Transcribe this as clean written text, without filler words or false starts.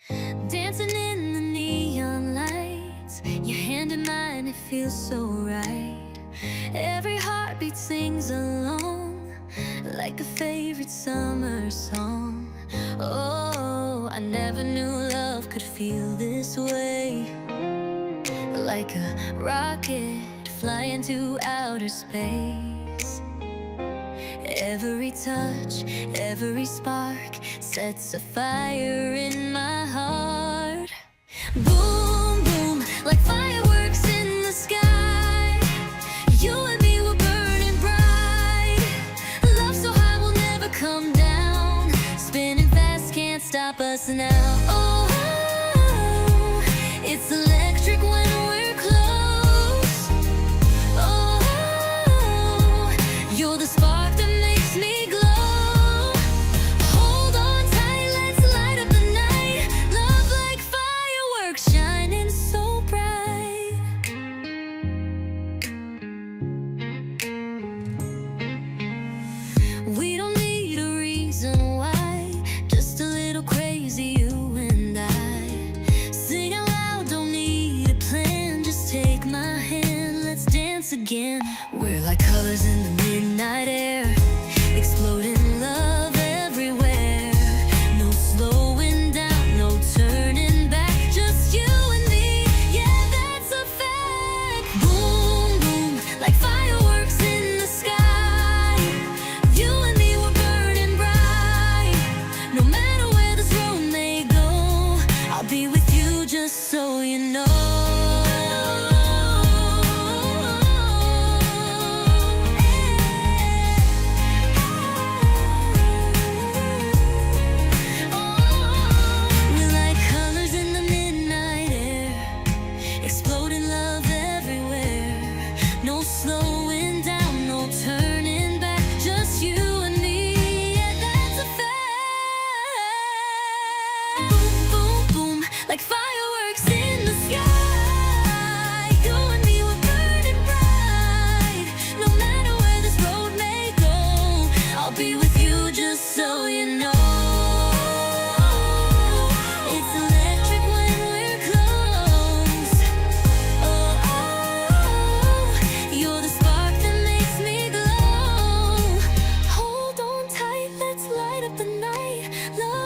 Dancing in the neon lights, your hand in mine, it feels so right. Every heartbeat sings along, like a favorite summer song. Oh, I never knew love could feel this way. Like a rocket flying to outer space. Every touch, every spark sets a fire in my heart. Boom, boom, like fireworks in the sky. You and me were burning bright. Love so high we'll never come down. Spinning fast, can't stop us now. Oh, it's electric when we're close. Oh, you're the spark that makes me glow. Hold on tight, let's light up the night. Love like fireworks shining so bright. We don't need a reason why, just a little crazy, you and I. Sing out loud, don't need a plan, just take my hand, let's dance again. We're like colors in the midnight air, exploding love everywhere. No slowing down, no turning back, just you and me, yeah, that's a fact. Boom, boom, like fireworks in the sky. You and me were burning bright. No matter where this road may go, I'll be with you, just so you know. We're like colors in the midnight air, exploding love everywhere. No slowing down, no turning back, just you and me, yeah, that's a fact. Boom, boom, boom, like fireworks in the sky. You and me were burning bright. No matter where this road may go, I'll be with you, just so you know. It's electric when we're close. Oh, you're the spark that makes me glow. Hold on tight, let's light up the night. Love